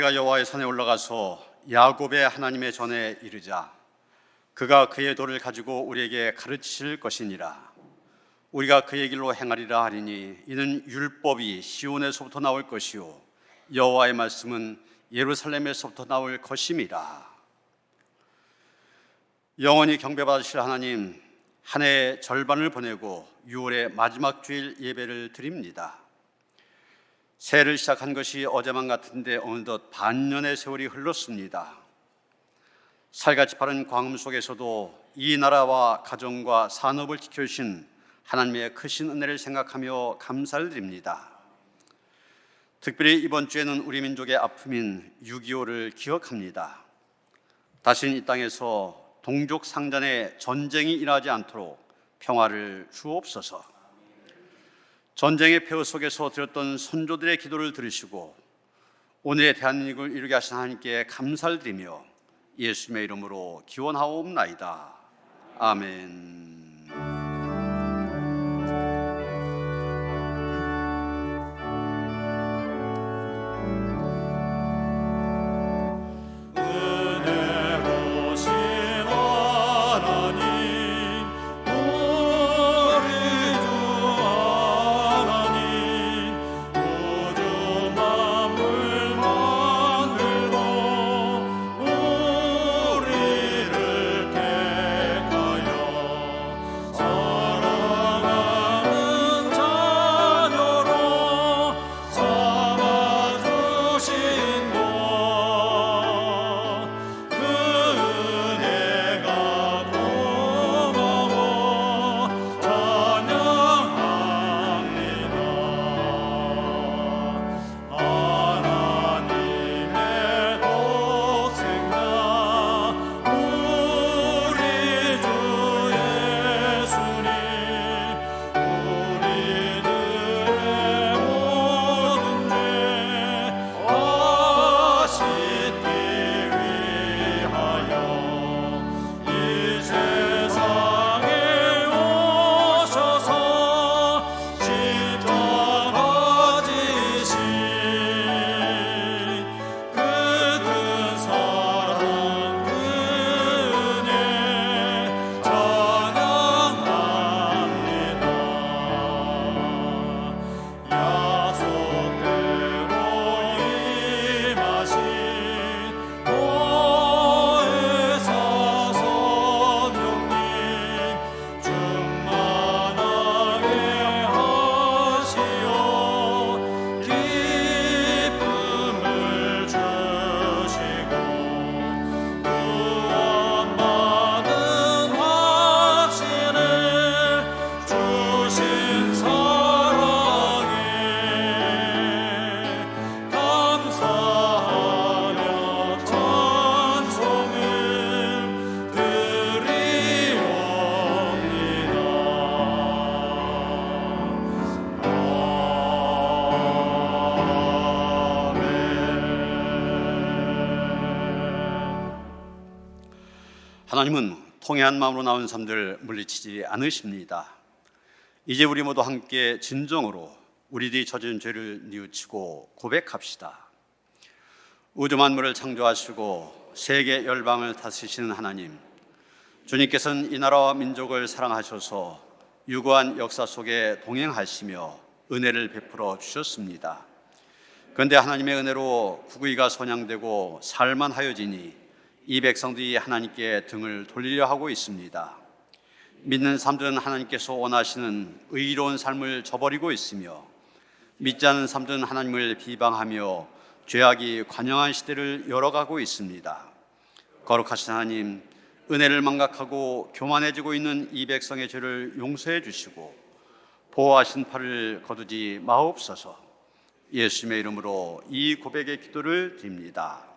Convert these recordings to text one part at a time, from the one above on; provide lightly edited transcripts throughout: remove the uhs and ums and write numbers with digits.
우리가 여호와의 산에 올라가서 야곱의 하나님의 전에 이르자 그가 그의 도를 가지고 우리에게 가르치실 것이니라. 우리가 그의 길로 행하리라 하리니 이는 율법이 시온에서부터 나올 것이요 여호와의 말씀은 예루살렘에서부터 나올 것임이라. 영원히 경배받으실 하나님, 한 해의 절반을 보내고 6월의 마지막 주일 예배를 드립니다. 새해를 시작한 것이 어제만 같은데 어느덧 반년의 세월이 흘렀습니다. 살같이 빠른 광음 속에서도 이 나라와 가정과 산업을 지켜주신 하나님의 크신 은혜를 생각하며 감사를 드립니다. 특별히 이번 주에는 우리 민족의 아픔인 6.25를 기억합니다. 다시는 이 땅에서 동족 상잔의 전쟁이 일어나지 않도록 평화를 주옵소서. 전쟁의 폐허 속에서 드렸던 선조들의 기도를 들으시고 오늘의 대한민국을 이루게 하신 하나님께 감사를 드리며 예수님의 이름으로 기원하옵나이다. 아멘. 하나님은 통회한 마음으로 나온 사람들을 물리치지 않으십니다. 이제 우리 모두 함께 진정으로 우리들이 저지른 죄를 뉘우치고 고백합시다. 우주 만물을 창조하시고 세계 열방을 다스리시는 하나님, 주님께서는 이 나라와 민족을 사랑하셔서 유구한 역사 속에 동행하시며 은혜를 베풀어 주셨습니다. 그런데 하나님의 은혜로 국의가 선양되고 살만하여지니 이 백성들이 하나님께 등을 돌리려 하고 있습니다. 믿는 사람들은 하나님께서 원하시는 의로운 삶을 저버리고 있으며 믿지 않는 사람들은 하나님을 비방하며 죄악이 관영한 시대를 열어가고 있습니다. 거룩하신 하나님, 은혜를 망각하고 교만해지고 있는 이 백성의 죄를 용서해 주시고 보호하신 팔을 거두지 마옵소서. 예수님의 이름으로 이 고백의 기도를 드립니다.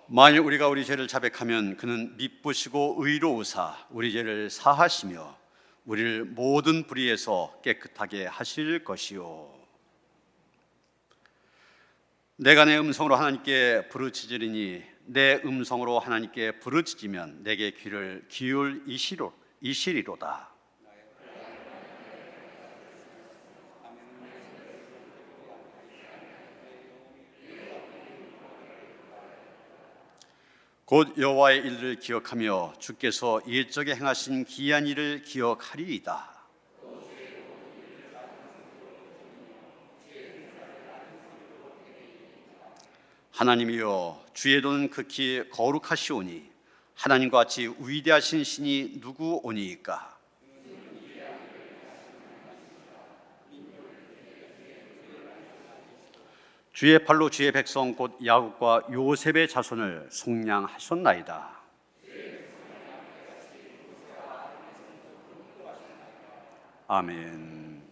만일 우리가 우리 죄를 자백하면 그는 미쁘시고 의로우사 우리 죄를 사하시며 우리를 모든 불의에서 깨끗하게 하실 것이요. 내가 내 음성으로 하나님께 부르짖으리니 내 음성으로 하나님께 부르짖으면 내게 귀를 기울이시리로다. 곧 여호와의 일을 기억하며 주께서 옛적에 행하신 기이한 일을 기억하리이다. 하나님이여, 주의 도는 극히 거룩하시오니 하나님과 같이 위대하신 신이 누구오니이까? 주의 팔로 주의 백성 곧 야곱과 요셉의 자손을 속량하셨나이다. 아멘.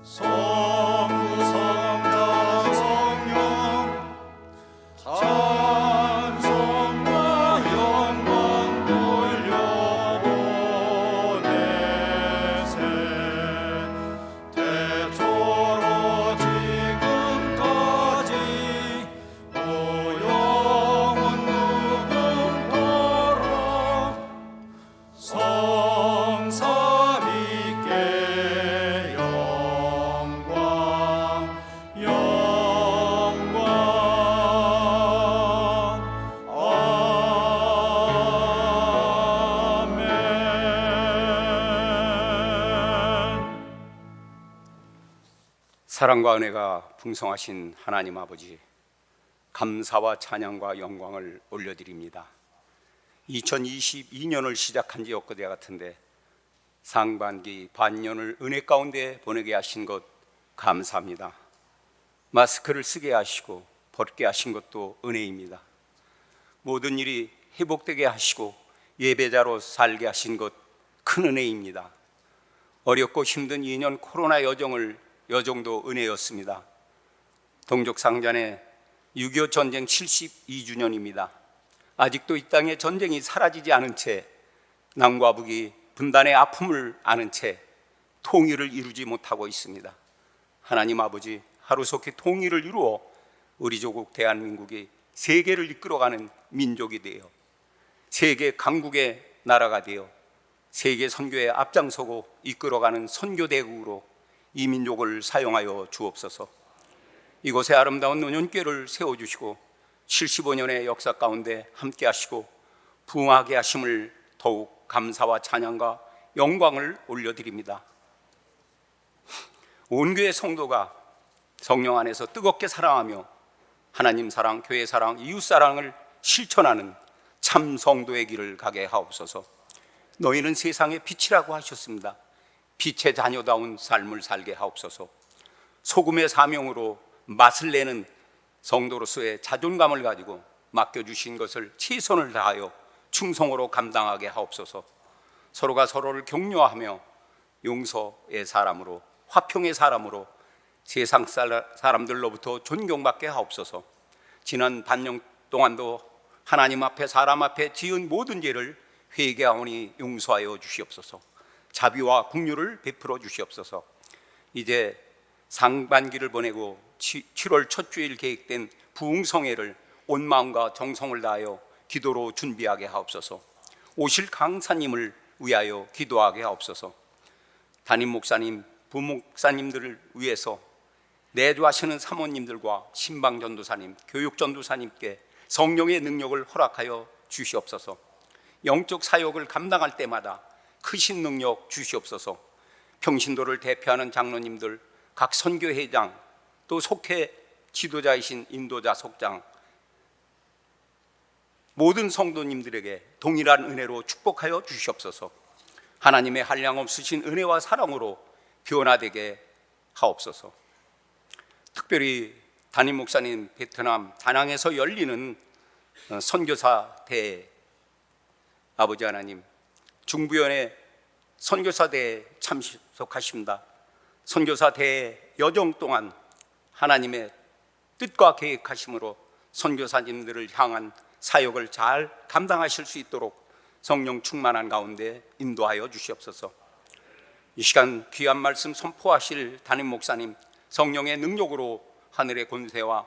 성부 성자 성령 찬송과 영광 돌려보내세. 태초로 지금까지 영원 무궁토록 성삼위께 영광 아멘. 사랑과 은혜가 풍성하신 하나님 아버지, 감사와 찬양과 영광을 올려드립니다. 2022년을 시작한 지 엊그제 같은데 상반기 반년을 은혜 가운데 보내게 하신 것 감사합니다. 마스크를 쓰게 하시고 벗게 하신 것도 은혜입니다. 모든 일이 회복되게 하시고 예배자로 살게 하신 것 큰 은혜입니다. 어렵고 힘든 2년 코로나 여정도 은혜였습니다. 동족상잔의 6.25 전쟁 72주년입니다. 아직도 이 땅에 전쟁이 사라지지 않은 채, 남과 북이 분단의 아픔을 아는 채 통일을 이루지 못하고 있습니다. 하나님 아버지, 하루속히 통일을 이루어 우리 조국 대한민국이 세계를 이끌어가는 민족이 되어 세계 강국의 나라가 되어 세계 선교에 앞장서고 이끌어가는 선교대국으로 이 민족을 사용하여 주옵소서. 이곳에 아름다운 노년교회를 세워주시고 75년의 역사 가운데 함께 하시고 부흥하게 하심을 더욱 감사와 찬양과 영광을 올려드립니다. 온 교회 성도가 성령 안에서 뜨겁게 사랑하며 하나님 사랑, 교회 사랑, 이웃 사랑을 실천하는 참 성도의 길을 가게 하옵소서. 너희는 세상의 빛이라고 하셨습니다. 빛의 자녀다운 삶을 살게 하옵소서. 소금의 사명으로 맛을 내는 성도로서의 자존감을 가지고 맡겨주신 것을 최선을 다하여 충성으로 감당하게 하옵소서. 서로가 서로를 격려하며 용서의 사람으로, 화평의 사람으로 세상 사람들로부터 존경받게 하옵소서. 지난 반년 동안도 하나님 앞에 사람 앞에 지은 모든 죄를 회개하오니 용서하여 주시옵소서. 자비와 긍휼을 베풀어 주시옵소서. 이제 상반기를 보내고 7월 첫 주일 계획된 부흥성회를 온 마음과 정성을 다하여 기도로 준비하게 하옵소서. 오실 강사님을 위하여 기도하게 하옵소서. 담임 목사님, 부목사님들을 위해서 내주하시는 사모님들과 신방전도사님, 교육전도사님께 성령의 능력을 허락하여 주시옵소서. 영적 사역을 감당할 때마다 크신 능력 주시옵소서. 평신도를 대표하는 장로님들, 각 선교회장, 또 속해 지도자이신 인도자 속장, 모든 성도님들에게 동일한 은혜로 축복하여 주시옵소서. 하나님의 한량없으신 은혜와 사랑으로 변화되게 하옵소서. 특별히 담임 목사님 베트남 다낭에서 열리는 선교사 대회, 아버지 하나님, 중부연의 선교사 대회에 참석하십니다. 선교사 대회 여정 동안 하나님의 뜻과 계획하심으로 선교사님들을 향한 사역을 잘 감당하실 수 있도록 성령 충만한 가운데 인도하여 주시옵소서. 이 시간 귀한 말씀 선포하실 담임 목사님, 성령의 능력으로 하늘의 권세와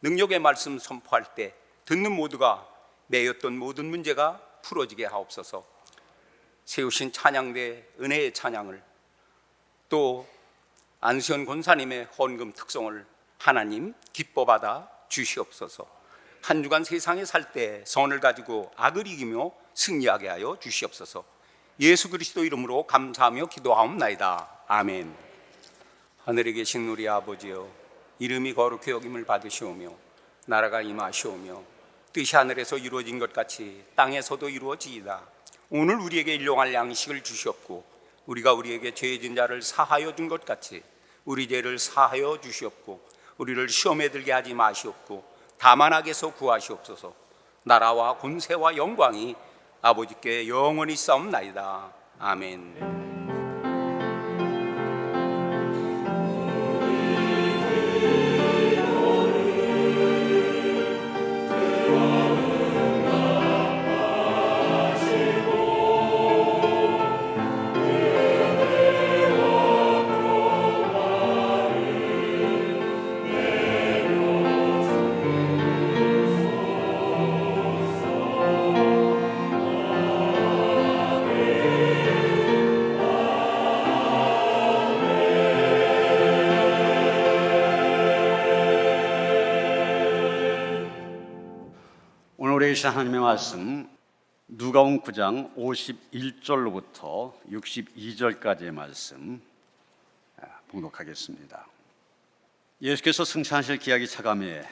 능력의 말씀 선포할 때 듣는 모두가 매였던 모든 문제가 풀어지게 하옵소서. 세우신 찬양대 은혜의 찬양을, 또 안수현 권사님의 헌금 특성을 하나님 기뻐받아 주시옵소서. 한 주간 세상에 살 때 선을 가지고 악을 이기며 승리하게 하여 주시옵소서. 예수 그리스도 이름으로 감사하며 기도하옵나이다. 아멘. 하늘에 계신 우리 아버지여, 이름이 거룩히 여김을 받으시오며 나라가 임하시오며 뜻이 하늘에서 이루어진 것 같이 땅에서도 이루어지이다. 오늘 우리에게 일용할 양식을 주시옵고 우리가 우리에게 죄진 자를 사하여 준 것 같이 우리 죄를 사하여 주시옵고 우리를 시험에 들게 하지 마시옵고 다만 악에서 구하시옵소서. 나라와 권세와 영광이 아버지께 영원히 싸움나이다. 아멘. 오늘 우리 하나님의 말씀 누가복음 9장 51절로부터 62절까지의 말씀 봉독하겠습니다. 예수께서 승천하실 기약이 차감해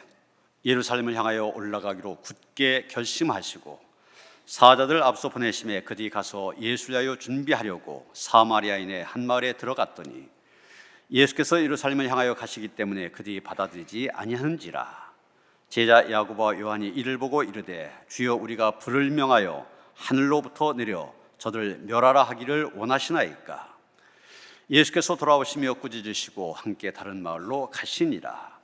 예루살렘을 향하여 올라가기로 굳게 결심하시고 사자들 앞서 보내심에 그들이 가서 예수를 위하여 준비하려고 사마리아인의 한 마을에 들어갔더니 예수께서 예루살렘을 향하여 가시기 때문에 그들이 받아들이지 아니하는지라. 제자 야고보와 요한이 이를 보고 이르되 주여 우리가 불을 명하여 하늘로부터 내려 저들 멸하라 하기를 원하시나이까. 예수께서 돌아오시며 꾸짖으시고 함께 다른 마을로 가시니라.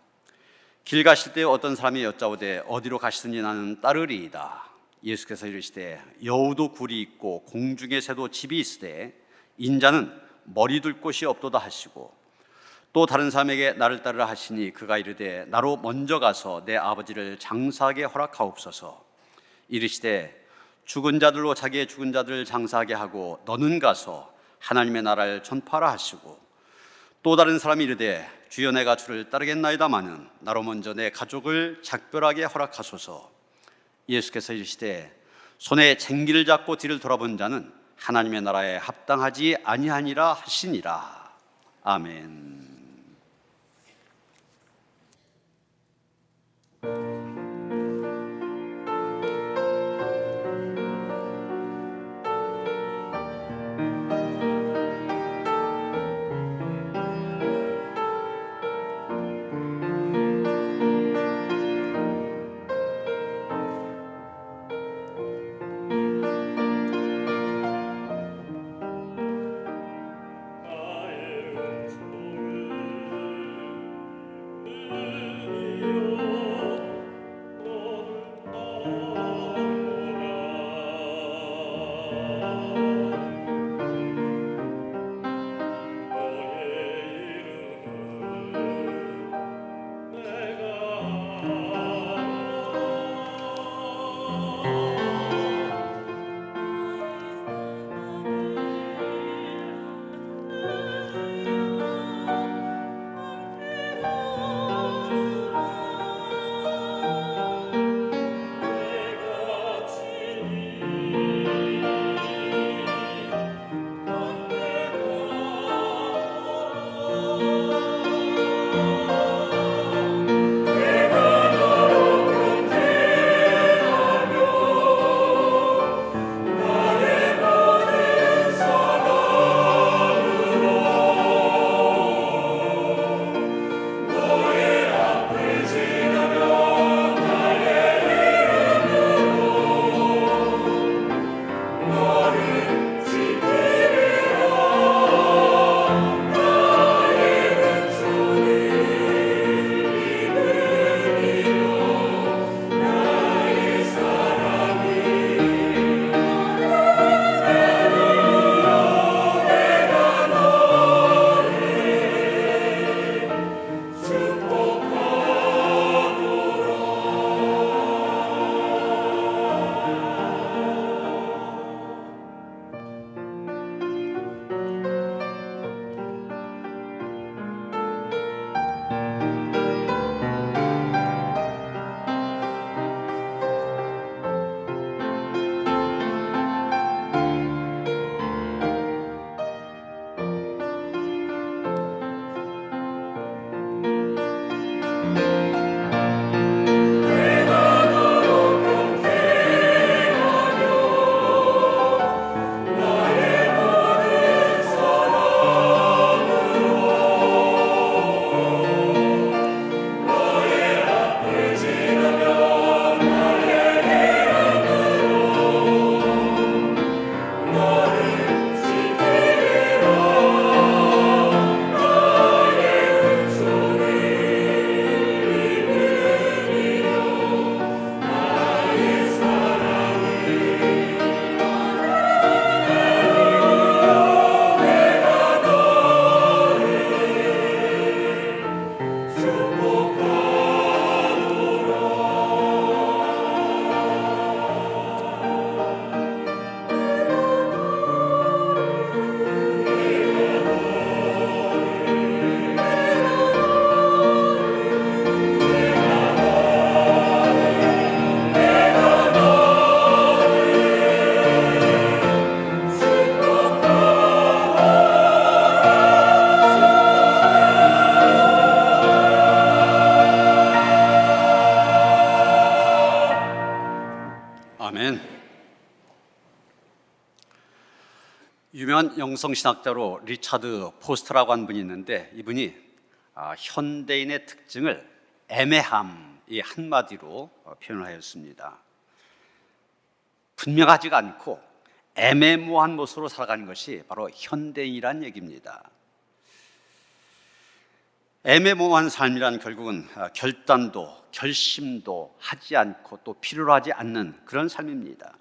길 가실 때 어떤 사람이 여짜오되 어디로 가시든지 나는 따르리이다. 예수께서 이르시되 여우도 굴이 있고 공중의 새도 집이 있으되 인자는 머리 둘 곳이 없도다 하시고 또 다른 사람에게 나를 따르라 하시니 그가 이르되 나로 먼저 가서 내 아버지를 장사하게 허락하옵소서. 이르시되 죽은 자들로 자기의 죽은 자들을 장사하게 하고 너는 가서 하나님의 나라를 전파하라 하시고 또 다른 사람이 이르되 주여 내가 주를 따르겠나이다마는 나로 먼저 내 가족을 작별하게 허락하소서. 예수께서 이르시되 손에 쟁기를 잡고 뒤를 돌아본 자는 하나님의 나라에 합당하지 아니하니라 하시니라. 아멘. 나의 은총을 아멘. 유명한 영성신학자로 리차드 포스터라고 하는 분이 있는데, 이분이 현대인의 특징을 애매함, 이 한마디로 표현을 하였습니다. 분명하지가 않고 애매모호한 모습으로 살아가는 것이 바로 현대인이란 얘기입니다. 애매모호한 삶이란 결국은 결단도 결심도 하지 않고 또 필요로 하지 않는 그런 삶입니다.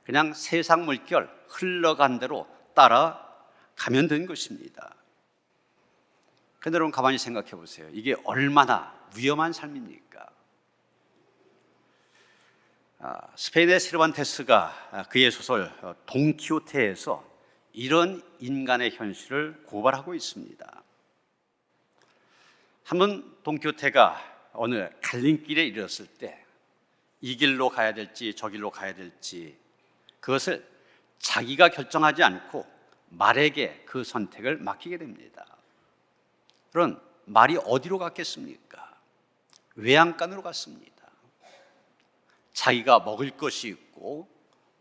그냥 세상 물결 흘러간 대로 따라가면 되는 것입니다. 그런데 여러분 가만히 생각해 보세요. 이게 얼마나 위험한 삶입니까? 스페인의 세르반테스가 그의 소설 돈키호테에서 이런 인간의 현실을 고발하고 있습니다. 한번 돈키호테가 어느 갈림길에 이르렀을 때 이 길로 가야 될지 저 길로 가야 될지 그것을 자기가 결정하지 않고 말에게 그 선택을 맡기게 됩니다. 그런 말이 어디로 갔겠습니까? 외양간으로 갔습니다. 자기가 먹을 것이 있고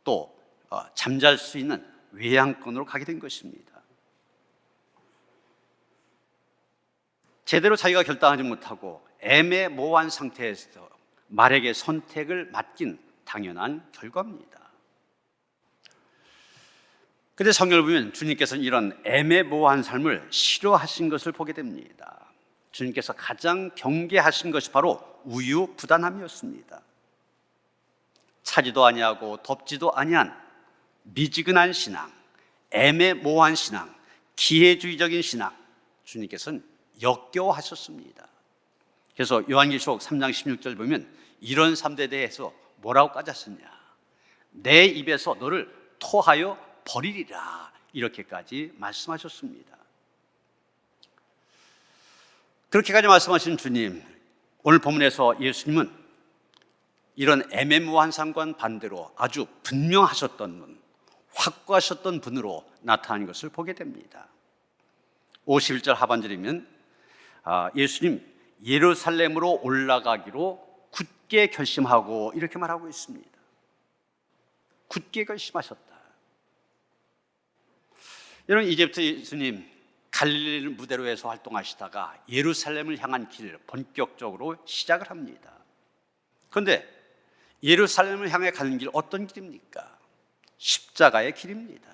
또 잠잘 수 있는 외양간으로 가게 된 것입니다. 제대로 자기가 결단하지 못하고 애매모호한 상태에서 말에게 선택을 맡긴 당연한 결과입니다. 그런데 성경을 보면 주님께서는 이런 애매모호한 삶을 싫어하신 것을 보게 됩니다. 주님께서 가장 경계하신 것이 바로 우유부단함이었습니다. 차지도 아니하고 덥지도 아니한 미지근한 신앙, 애매모호한 신앙, 기회주의적인 신앙, 주님께서는 역겨워하셨습니다. 그래서 요한계시록 3장 16절 보면 이런 삶에 대해서 뭐라고 까졌느냐? 내 입에서 너를 토하여 버리리라, 이렇게까지 말씀하셨습니다. 그렇게까지 말씀하신 주님, 오늘 본문에서 예수님은 이런 애매모호한 삶과는 반대로 아주 분명하셨던 분, 확고하셨던 분으로 나타난 것을 보게 됩니다. 51절 하반절이면 예수님 예루살렘으로 올라가기로 굳게 결심하고 이렇게 말하고 있습니다. 굳게 결심하셨다. 여러분, 이제부터 예수님 갈릴리 무대로에서 활동하시다가 예루살렘을 향한 길을 본격적으로 시작을 합니다. 그런데 예루살렘을 향해 가는 길, 어떤 길입니까? 십자가의 길입니다.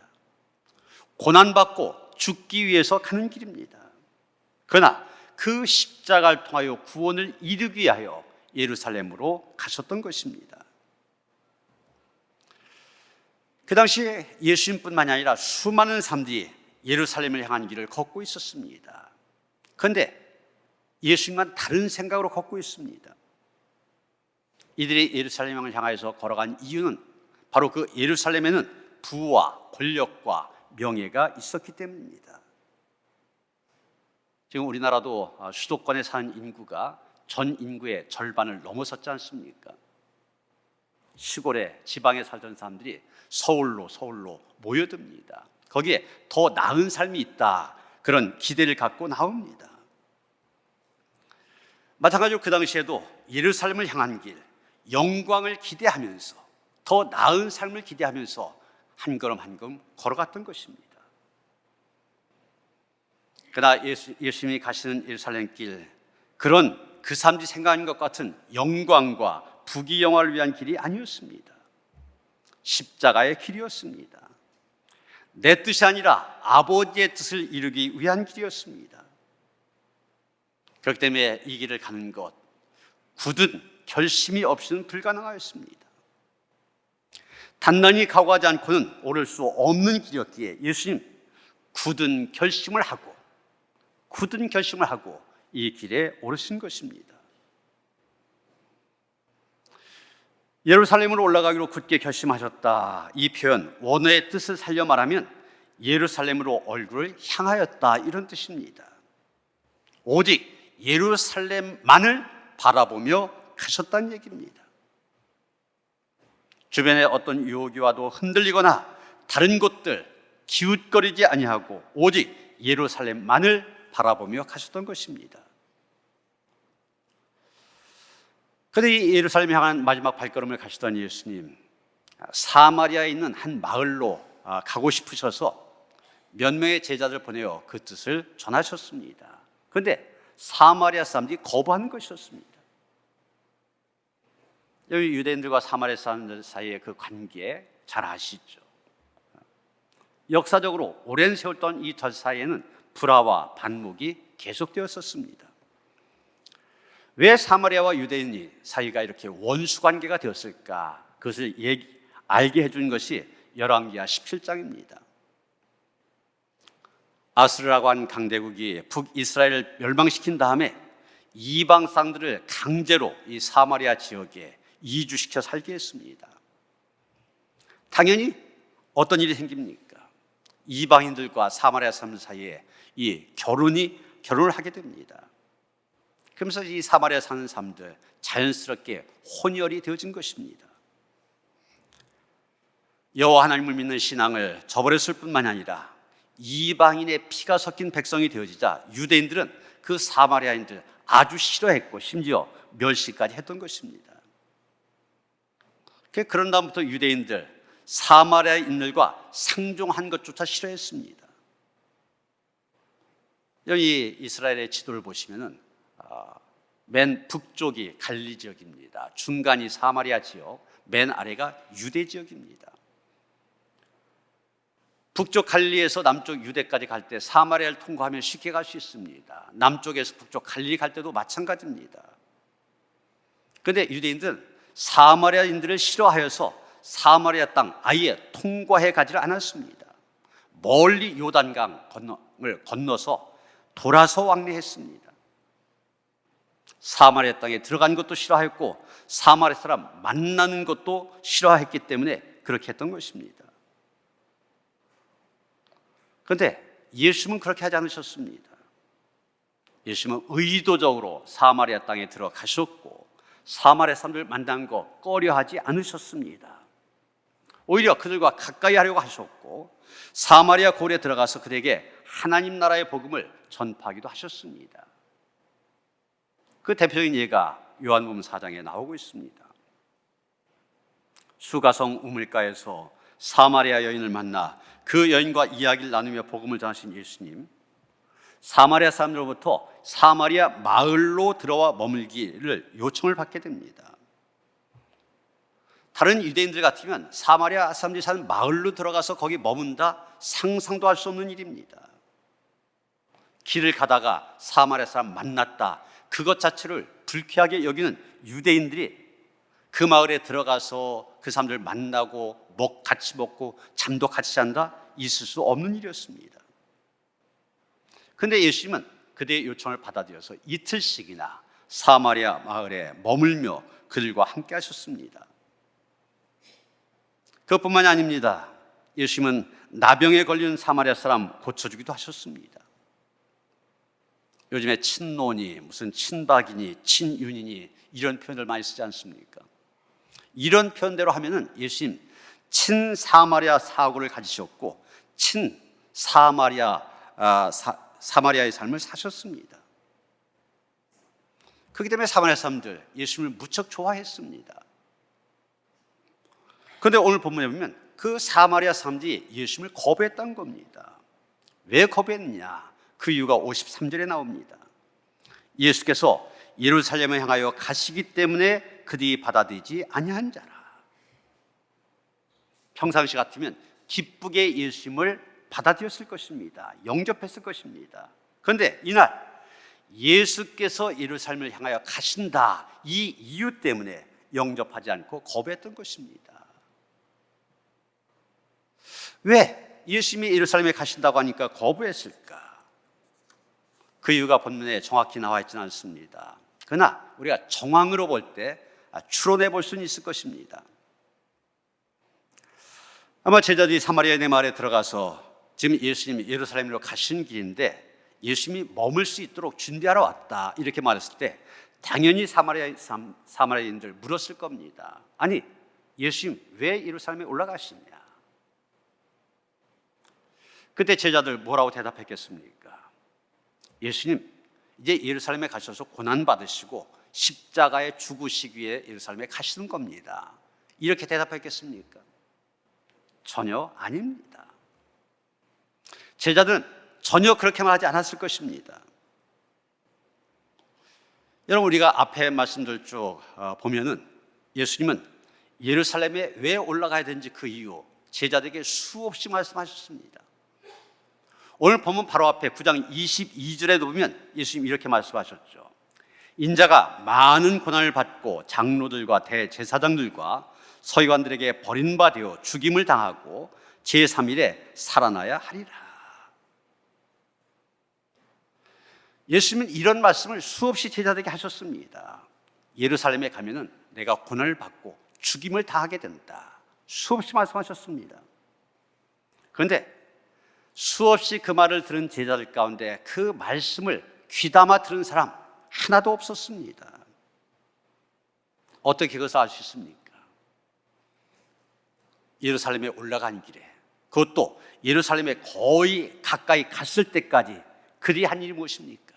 고난받고 죽기 위해서 가는 길입니다. 그러나 그 십자가를 통하여 구원을 이루기 위하여 예루살렘으로 가셨던 것입니다. 그 당시에 예수님뿐만이 아니라 수많은 사람들이 예루살렘을 향한 길을 걷고 있었습니다. 그런데 예수님과는 다른 생각으로 걷고 있습니다. 이들이 예루살렘을 향해서 걸어간 이유는 바로 그 예루살렘에는 부와 권력과 명예가 있었기 때문입니다. 지금 우리나라도 수도권에 사는 인구가 전 인구의 절반을 넘어섰지 않습니까? 시골에 지방에 살던 사람들이 서울로 모여듭니다. 거기에 더 나은 삶이 있다, 그런 기대를 갖고 나옵니다. 마찬가지로 그 당시에도 예루살렘을 향한 길, 영광을 기대하면서 더 나은 삶을 기대하면서 한 걸음 한 걸음 걸어갔던 것입니다. 그러나 예수님이 가시는 예루살렘 길, 그런 그 사람들이 생각하는 것 같은 영광과 부귀영화를 위한 길이 아니었습니다. 십자가의 길이었습니다. 내 뜻이 아니라 아버지의 뜻을 이루기 위한 길이었습니다. 그렇기 때문에 이 길을 가는 것, 굳은 결심이 없이는 불가능하였습니다. 단단히 각오하지 않고는 오를 수 없는 길이었기에 예수님 굳은 결심을 하고 이 길에 오르신 것입니다. 예루살렘으로 올라가기로 굳게 결심하셨다, 이 표현 원어의 뜻을 살려 말하면 예루살렘으로 얼굴을 향하였다, 이런 뜻입니다. 오직 예루살렘만을 바라보며 가셨다는 얘기입니다. 주변에 어떤 유혹이 와도 흔들리거나 다른 곳들 기웃거리지 아니하고 오직 예루살렘만을 바라보며 가셨던 것입니다. 그런데 이 예루살렘 향한 마지막 발걸음을 가시던 예수님, 사마리아에 있는 한 마을로 가고 싶으셔서 몇 명의 제자들 보내어 그 뜻을 전하셨습니다. 그런데 사마리아 사람들이 거부한 것이었습니다. 여기 유대인들과 사마리아 사람들 사이의 그 관계 잘 아시죠? 역사적으로 오랜 세월 동안 이 절 사이에는 불화와 반목이 계속되었었습니다. 왜 사마리아와 유대인이 사이가 이렇게 원수 관계가 되었을까? 그것을 알게 해준 것이 열왕기하 17장입니다. 아수르라고 한 강대국이 북이스라엘을 멸망시킨 다음에 이방 사람들을 강제로 이 사마리아 지역에 이주시켜 살게 했습니다. 당연히 어떤 일이 생깁니까? 이방인들과 사마리아 사람들 사이에 이 결혼을 하게 됩니다. 그러면서 이 사마리아 사는 사람들 자연스럽게 혼혈이 되어진 것입니다. 여호와 하나님을 믿는 신앙을 저버렸을 뿐만 아니라 이방인의 피가 섞인 백성이 되어지자 유대인들은 그 사마리아인들 아주 싫어했고 심지어 멸시까지 했던 것입니다. 그런 다음부터 유대인들 사마리아인들과 상종한 것조차 싫어했습니다. 여기 이스라엘의 지도를 보시면은 맨 북쪽이 갈리 지역입니다. 중간이 사마리아 지역, 맨 아래가 유대 지역입니다. 북쪽 갈리에서 남쪽 유대까지 갈 때 사마리아를 통과하면 쉽게 갈 수 있습니다. 남쪽에서 북쪽 갈리 갈 때도 마찬가지입니다. 그런데 유대인들은 사마리아인들을 싫어하여서 사마리아 땅 아예 통과해 가지를 않았습니다. 멀리 요단강을 건너서 돌아서 왕래했습니다. 사마리아 땅에 들어간 것도 싫어했고 사마리아 사람 만나는 것도 싫어했기 때문에 그렇게 했던 것입니다. 그런데 예수님은 그렇게 하지 않으셨습니다. 예수님은 의도적으로 사마리아 땅에 들어가셨고 사마리아 사람들 만난 거 꺼려하지 않으셨습니다. 오히려 그들과 가까이 하려고 하셨고 사마리아 고을에 들어가서 그들에게 하나님 나라의 복음을 전파하기도 하셨습니다. 그 대표적인 예가 요한복음 4장에 나오고 있습니다. 수가성 우물가에서 사마리아 여인을 만나 그 여인과 이야기를 나누며 복음을 전하신 예수님, 사마리아 사람들로부터 사마리아 마을로 들어와 머물기를 요청을 받게 됩니다. 다른 유대인들 같으면 사마리아 사람들이 사는 마을로 들어가서 거기 머문다 상상도 할 수 없는 일입니다. 길을 가다가 사마리아 사람 만났다, 그것 자체를 불쾌하게 여기는 유대인들이 그 마을에 들어가서 그 사람들 만나고 같이 먹고 잠도 같이 잔다? 있을 수 없는 일이었습니다. 그런데 예수님은 그들의 요청을 받아들여서 이틀씩이나 사마리아 마을에 머물며 그들과 함께 하셨습니다. 그것뿐만이 아닙니다. 예수님은 나병에 걸린 사마리아 사람 고쳐주기도 하셨습니다. 요즘에 친노니 무슨 친박이니 친윤이니 이런 표현을 많이 쓰지 않습니까? 이런 표현대로 하면은 예수님 친사마리아 사고를 가지셨고 사마리아의 삶을 사셨습니다. 그렇기 때문에 사마리아 사람들 예수님을 무척 좋아했습니다. 그런데 오늘 본문에 보면 그 사마리아 사람들이 예수님을 거부했다는 겁니다. 왜 거부했느냐? 그 이유가 53절에 나옵니다. 예수께서 예루살렘을 향하여 가시기 때문에 그들이 받아들이지 아니한 자라. 평상시 같으면 기쁘게 예수님을 받아들였을 것입니다. 영접했을 것입니다. 그런데 이날 예수께서 예루살렘을 향하여 가신다, 이 이유 때문에 영접하지 않고 거부했던 것입니다. 왜 예수님이 예루살렘에 가신다고 하니까 거부했을까? 그 이유가 본문에 정확히 나와 있지는 않습니다. 그러나 우리가 정황으로 볼 때 추론해 볼 수는 있을 것입니다. 아마 제자들이 사마리아의 마을에 들어가서 지금 예수님이 예루살렘으로 가신 길인데 예수님이 머물 수 있도록 준비하러 왔다 이렇게 말했을 때 당연히 사마리아인들 물었을 겁니다. 아니, 예수님 왜 예루살렘에 올라가시냐? 그때 제자들 뭐라고 대답했겠습니까? 예수님 이제 예루살렘에 가셔서 고난받으시고 십자가에 죽으시기 위해 예루살렘에 가시는 겁니다. 이렇게 대답했겠습니까? 전혀 아닙니다. 제자들은 전혀 그렇게 말하지 않았을 것입니다. 여러분, 우리가 앞에 말씀들 쭉 보면은 예수님은 예루살렘에 왜 올라가야 되는지 그 이유 제자들에게 수없이 말씀하셨습니다. 오늘 보면 바로 앞에 9장 22절에도 보면 예수님이 이렇게 말씀하셨죠. 인자가 많은 고난을 받고 장로들과 대제사장들과 서기관들에게 버림받아 죽임을 당하고 제3일에 살아나야 하리라. 예수님은 이런 말씀을 수없이 제자들에게 하셨습니다. 예루살렘에 가면은 내가 고난을 받고 죽임을 당하게 된다. 수없이 말씀하셨습니다. 그런데 수없이 그 말을 들은 제자들 가운데 그 말씀을 귀담아 들은 사람 하나도 없었습니다. 어떻게 그것을 알 수 있습니까? 예루살렘에 올라간 길에, 그것도 예루살렘에 거의 가까이 갔을 때까지 그들이 한 일이 무엇입니까?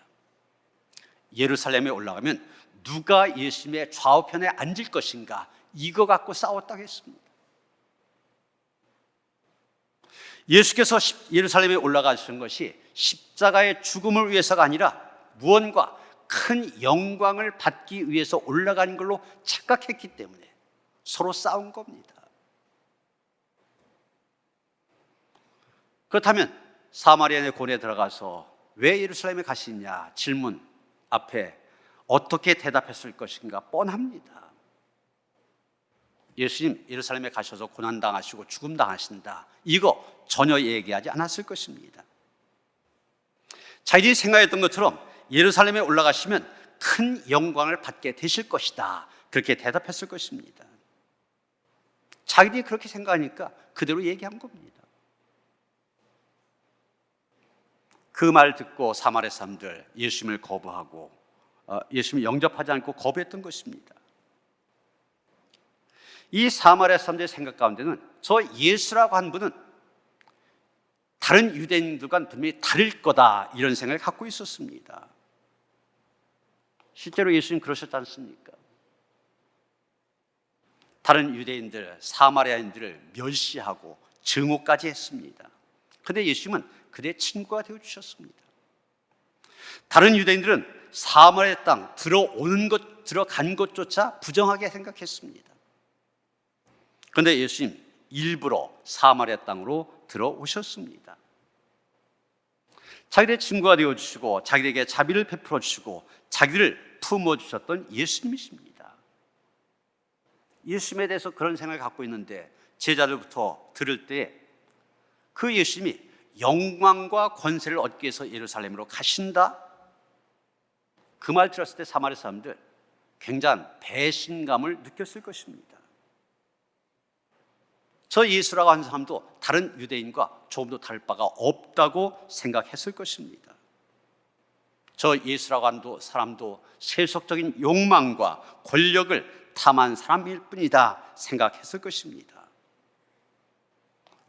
예루살렘에 올라가면 누가 예수님의 좌우편에 앉을 것인가, 이거 갖고 싸웠다고 했습니다. 예수께서 예루살렘에 올라가신 것이 십자가의 죽음을 위해서가 아니라 무언가 큰 영광을 받기 위해서 올라가는 걸로 착각했기 때문에 서로 싸운 겁니다. 그렇다면 사마리아의 곤에 들어가서 왜 예루살렘에 가시냐 질문 앞에 어떻게 대답했을 것인가 뻔합니다. 예수님 예루살렘에 가셔서 고난당하시고 죽음당하신다, 이거 전혀 얘기하지 않았을 것입니다. 자기들이 생각했던 것처럼 예루살렘에 올라가시면 큰 영광을 받게 되실 것이다, 그렇게 대답했을 것입니다. 자기들이 그렇게 생각하니까 그대로 얘기한 겁니다. 그 말 듣고 사마리아 사람들 예수님을 거부하고 예수님을 영접하지 않고 거부했던 것입니다. 이 사마리아 사람들의 생각 가운데는 저 예수라고 한 분은 다른 유대인들과는 분명히 다를 거다, 이런 생각을 갖고 있었습니다. 실제로 예수님 그러셨지 않습니까? 다른 유대인들, 사마리아인들을 멸시하고 증오까지 했습니다. 그런데 예수님은 그들의 친구가 되어주셨습니다. 다른 유대인들은 사마리아 땅 들어간 것조차 부정하게 생각했습니다. 그런데 예수님 일부러 사마리아 땅으로 들어오셨습니다. 자기들의 친구가 되어주시고 자기들에게 자비를 베풀어 주시고 자기를 품어주셨던 예수님이십니다. 예수님에 대해서 그런 생각을 갖고 있는데 제자들부터 들을 때 그 예수님이 영광과 권세를 얻기 위해서 예루살렘으로 가신다, 그 말 들었을 때 사마리아 사람들 굉장한 배신감을 느꼈을 것입니다. 저 예수라고 하는 사람도 다른 유대인과 조금도 다를 바가 없다고 생각했을 것입니다. 저 예수라고 하는 사람도 세속적인 욕망과 권력을 탐한 사람일 뿐이다 생각했을 것입니다.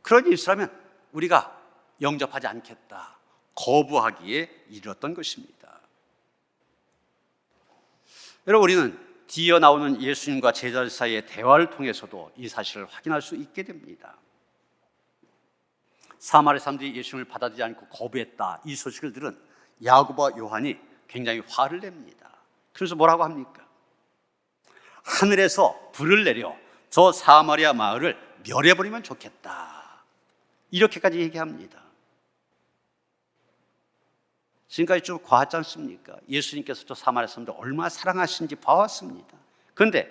그런 예수라면 우리가 영접하지 않겠다, 거부하기에 이르렀던 것입니다. 여러분, 우리는 뒤이어 나오는 예수님과 제자들 사이의 대화를 통해서도 이 사실을 확인할 수 있게 됩니다. 사마리아 사람들이 예수님을 받아들이지 않고 거부했다, 이 소식을 들은 야고보와 요한이 굉장히 화를 냅니다. 그래서 뭐라고 합니까? 하늘에서 불을 내려 저 사마리아 마을을 멸해버리면 좋겠다, 이렇게까지 얘기합니다. 지금까지 좀 과하지 않습니까? 예수님께서 저 사마리아 사람들 얼마나 사랑하시는지 봐왔습니다. 그런데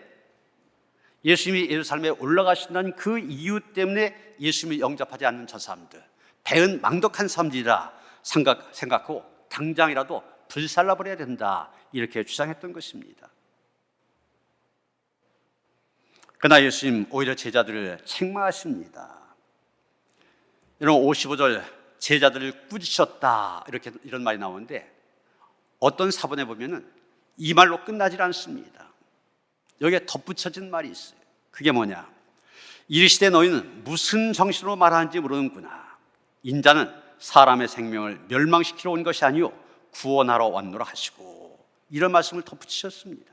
예수님이 예루살렘에 올라가신다는 그 이유 때문에 예수님을 영접하지 않는 저 사람들, 배은 망덕한 사람들이라 생각하고 당장이라도 불살라버려야 된다, 이렇게 주장했던 것입니다. 그러나 예수님 오히려 제자들을 책망하십니다. 여러분, 55절 제자들을 꾸짖으셨다, 이런 말이 나오는데 어떤 사본에 보면은 이 말로 끝나질 않습니다. 여기에 덧붙여진 말이 있어요. 그게 뭐냐? 이르시되 너희는 무슨 정신으로 말하는지 모르는구나. 인자는 사람의 생명을 멸망시키러 온 것이 아니요 구원하러 왔노라 하시고, 이런 말씀을 덧붙이셨습니다.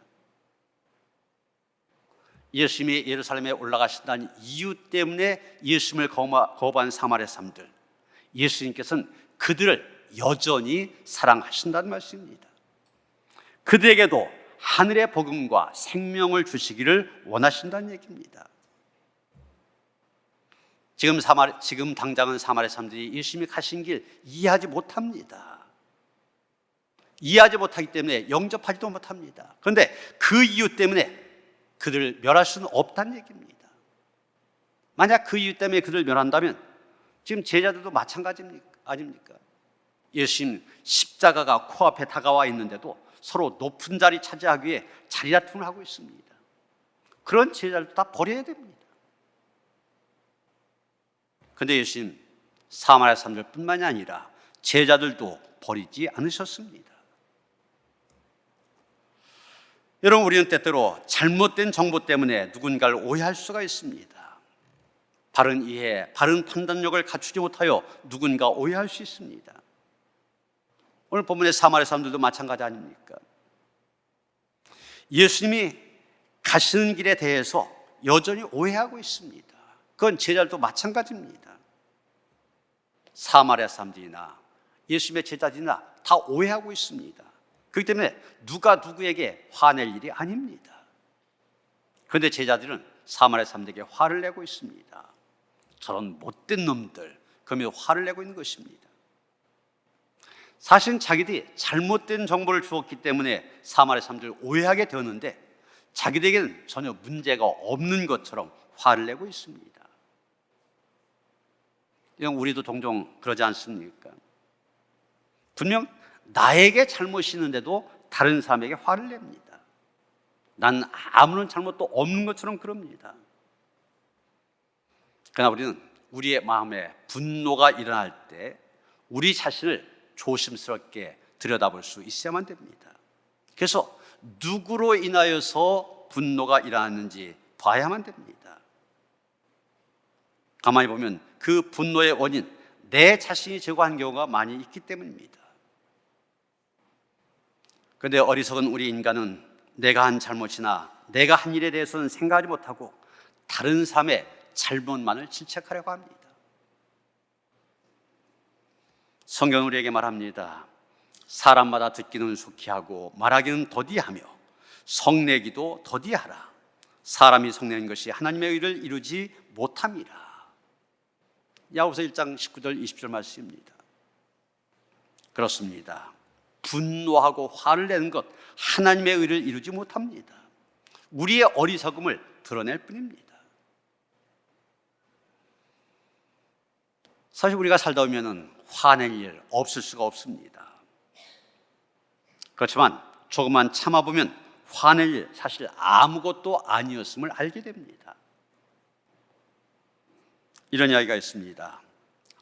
예수님이 예루살렘에 올라가신다는 이유 때문에 예수님을 거부한 사마리아 사람들, 예수님께서는 그들을 여전히 사랑하신다는 말씀입니다. 그들에게도 하늘의 복음과 생명을 주시기를 원하신다는 얘기입니다. 지금 당장은 사마리아 사람들이 예수님이 가신 길 이해하지 못합니다. 이해하지 못하기 때문에 영접하지도 못합니다. 그런데 그 이유 때문에 그들을 멸할 수는 없다는 얘기입니다. 만약 그 이유 때문에 그들을 멸한다면 지금 제자들도 마찬가지 아닙니까? 예수님 십자가가 코앞에 다가와 있는데도 서로 높은 자리 차지하기 위해 자리다툼을 하고 있습니다. 그런 제자들도 다 버려야 됩니다. 그런데 예수님 사마리아 사람들뿐만이 아니라 제자들도 버리지 않으셨습니다. 여러분, 우리는 때때로 잘못된 정보 때문에 누군가를 오해할 수가 있습니다. 바른 이해, 바른 판단력을 갖추지 못하여 누군가 오해할 수 있습니다. 오늘 본문의 사마리아 사람들도 마찬가지 아닙니까? 예수님이 가시는 길에 대해서 여전히 오해하고 있습니다. 그건 제자들도 마찬가지입니다. 사마리아 사람들이나 예수님의 제자들이나 다 오해하고 있습니다. 그렇기 때문에 누가 누구에게 화낼 일이 아닙니다. 그런데 제자들은 사마리아 사람들에게 화를 내고 있습니다. 저런 못된 놈들, 그러면서 화를 내고 있는 것입니다. 사실은 자기들이 잘못된 정보를 주었기 때문에 사마리아 사람들을 오해하게 되었는데 자기들에게는 전혀 문제가 없는 것처럼 화를 내고 있습니다. 이건 우리도 종종 그러지 않습니까? 분명 나에게 잘못이 있는데도 다른 사람에게 화를 냅니다. 난 아무런 잘못도 없는 것처럼 그럽니다. 그러나 우리는 우리의 마음에 분노가 일어날 때 우리 자신을 조심스럽게 들여다볼 수 있어야만 됩니다. 그래서 누구로 인하여서 분노가 일어났는지 봐야만 됩니다. 가만히 보면 그 분노의 원인, 내 자신이 제거한 경우가 많이 있기 때문입니다. 그런데 어리석은 우리 인간은 내가 한 잘못이나 내가 한 일에 대해서는 생각하지 못하고 다른 사람의 잘못만을 질책하려고 합니다. 성경은 우리에게 말합니다. 사람마다 듣기는 속히 하고 말하기는 더디하며 성내기도 더디하라. 사람이 성내는 것이 하나님의 의를 이루지 못함이라. 야고보서 1장 19절 20절 말씀입니다. 그렇습니다. 분노하고 화를 내는 것 하나님의 의를 이루지 못합니다. 우리의 어리석음을 드러낼 뿐입니다. 사실 우리가 살다 보면 화낼 일 없을 수가 없습니다. 그렇지만 조금만 참아보면 화낼 일 사실 아무것도 아니었음을 알게 됩니다. 이런 이야기가 있습니다.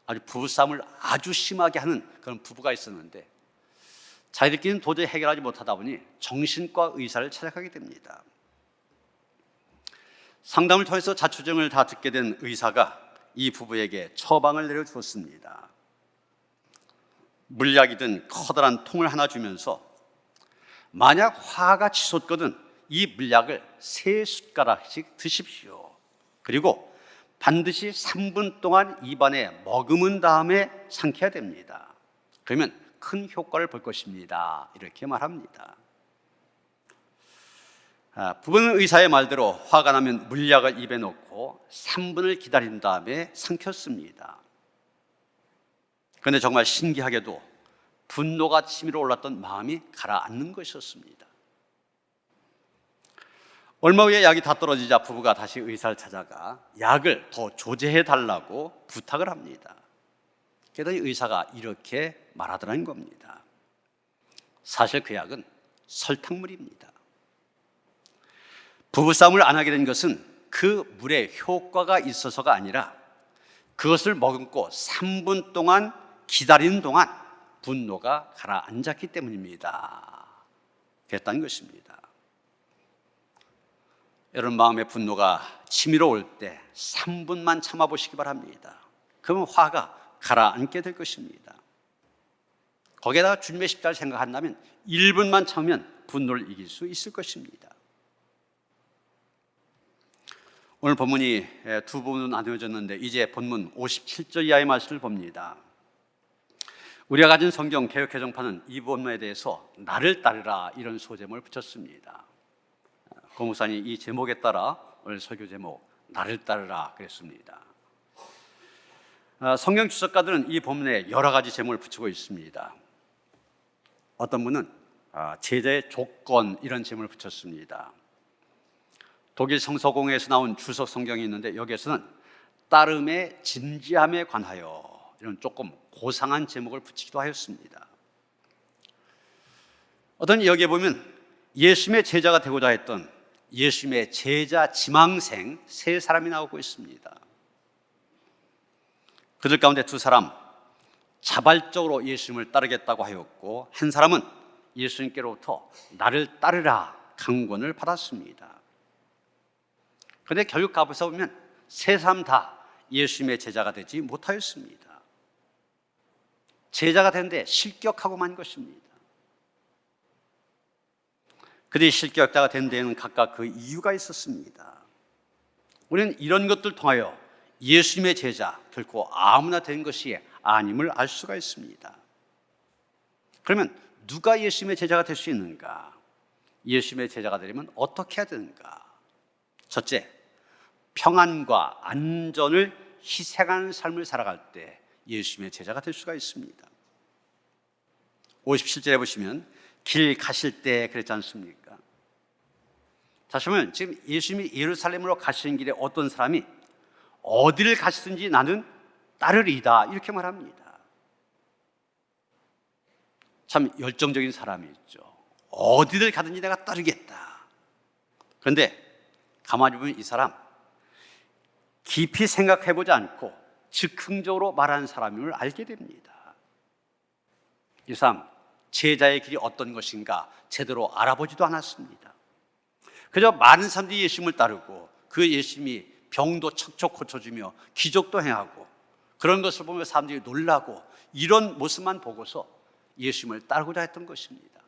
아주 부부싸움을 아주 심하게 하는 그런 부부가 있었는데 자기들끼리는 도저히 해결하지 못하다 보니 정신과 의사를 찾아가게 됩니다. 상담을 통해서 자초정을 다 듣게 된 의사가 이 부부에게 처방을 내려주었습니다. 물약이 든 커다란 통을 하나 주면서 만약 화가 치솟거든 이 물약을 3숟가락씩 드십시오. 그리고 반드시 3분 동안 입안에 머금은 다음에 삼켜야 됩니다. 그러면 큰 효과를 볼 것입니다. 이렇게 말합니다. 부부는 의사의 말대로 화가 나면 물약을 입에 넣고 3분을 기다린 다음에 삼켰습니다. 그런데 정말 신기하게도 분노가 치밀어 올랐던 마음이 가라앉는 것이었습니다. 얼마 후에 약이 다 떨어지자 부부가 다시 의사를 찾아가 약을 더 조제해 달라고 부탁을 합니다. 그랬더니 의사가 이렇게 말하더라는 겁니다. 사실 그 약은 설탕물입니다. 부부싸움을 안 하게 된 것은 그 물에 효과가 있어서가 아니라 그것을 머금고 3분 동안 기다리는 동안 분노가 가라앉았기 때문입니다. 그랬다는 것입니다. 여러분 마음의 분노가 치밀어 올 때 3분만 참아보시기 바랍니다. 그러면 화가 가라앉게 될 것입니다. 거기에다가 주님의 십자가를 생각한다면 1분만 참으면 분노를 이길 수 있을 것입니다. 오늘 본문이 두 부분으로 나누어졌는데 이제 본문 57절 이하의 말씀을 봅니다. 우리가 가진 성경 개역개정판은 이 본문에 대해서 나를 따르라 이런 소제목을 붙였습니다. 고 목사님 이 제목에 따라 오늘 설교 제목 나를 따르라 그랬습니다. 성경 주석가들은 이 본문에 여러 가지 제목을 붙이고 있습니다. 어떤 분은 제자의 조건 이런 제목을 붙였습니다. 독일 성서공회에서 나온 주석 성경이 있는데 여기에서는 따름의 진지함에 관하여 이런 조금 고상한 제목을 붙이기도 하였습니다. 어떤 여기에 보면 예수님의 제자가 되고자 했던 예수님의 제자 지망생 세 사람이 나오고 있습니다. 그들 가운데 두 사람 자발적으로 예수님을 따르겠다고 하였고 한 사람은 예수님께로부터 나를 따르라 강권을 받았습니다. 그런데 결국 가보서 보면 세 사람 다 예수님의 제자가 되지 못하였습니다. 제자가 되는데 실격하고만 것입니다. 그들이 실격자가 된 데에는 각각 그 이유가 있었습니다. 우리는 이런 것들 통하여 예수님의 제자 결코 아무나 된 것이 아님을 알 수가 있습니다. 그러면 누가 예수님의 제자가 될 수 있는가? 예수님의 제자가 되려면 어떻게 해야 되는가? 첫째, 평안과 안전을 희생하는 삶을 살아갈 때 예수님의 제자가 될 수가 있습니다. 57절에 보시면 길 가실 때 그랬지 않습니까? 다시 보면 지금 예수님이 예루살렘으로 가시는 길에 어떤 사람이 어디를 가시든지 나는 따르리이다 이렇게 말합니다. 참 열정적인 사람이 있죠. 어디를 가든지 내가 따르겠다. 그런데 가만히 보면 이 사람 깊이 생각해보지 않고 즉흥적으로 말하는 사람임을 알게 됩니다. 이 사람 제자의 길이 어떤 것인가 제대로 알아보지도 않았습니다. 그저 많은 사람들이 예수님을 따르고 그 예수님이 병도 척척 고쳐주며 기적도 행하고 그런 것을 보며 사람들이 놀라고 이런 모습만 보고서 예수님을 따르고자 했던 것입니다.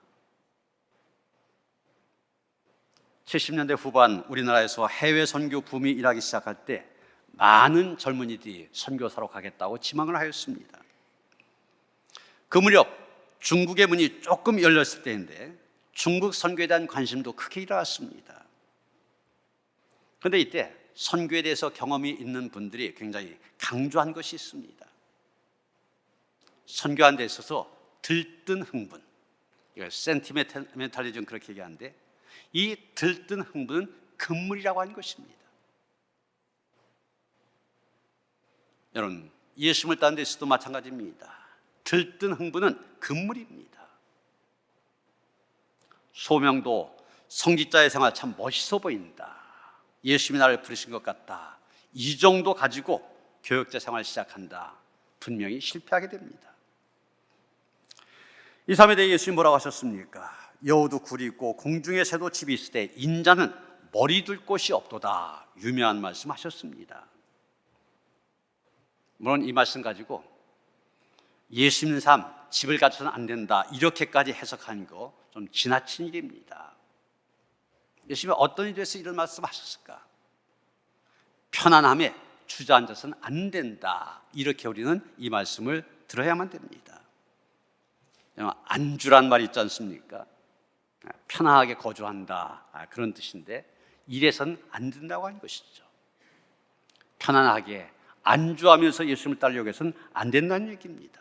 70년대 후반 우리나라에서 해외 선교 붐이 일하기 시작할 때 많은 젊은이들이 선교사로 가겠다고 지망을 하였습니다. 그 무렵 중국의 문이 조금 열렸을 때인데 중국 선교에 대한 관심도 크게 일어났습니다. 그런데 이때 선교에 대해서 경험이 있는 분들이 굉장히 강조한 것이 있습니다. 선교하는 데 있어서 들뜬 흥분, 이걸 센티멘탈리즘 그렇게 얘기하는데 이 들뜬 흥분은 금물이라고 하는 것입니다. 여러분 예수님을 따르는 데 있어도 마찬가지입니다. 들뜬 흥분은 금물입니다. 소명도 성직자의 생활 참 멋있어 보인다. 예수님이 나를 부르신 것 같다. 이 정도 가지고 교역자 생활을 시작한다. 분명히 실패하게 됩니다. 이 삶에 대해 예수님이 뭐라고 하셨습니까? 여우도 굴이 있고 공중의 새도 집이 있을 때 인자는 머리 둘 곳이 없도다. 유명한 말씀 하셨습니다. 물론 이 말씀 가지고 예수 믿는 사람 집을 가져서는 안 된다 이렇게까지 해석하는 거 좀 지나친 일입니다. 예수님이 어떤 일에서 이런 말씀 하셨을까? 편안함에 주저앉아서는 안 된다 이렇게 우리는 이 말씀을 들어야만 됩니다. 안주란 말이 있지 않습니까? 편안하게 거주한다 그런 뜻인데 이래서는 안 된다고 하는 것이죠. 편안하게 안주하면서 예수님을 따르려고 해서는 안 된다는 얘기입니다.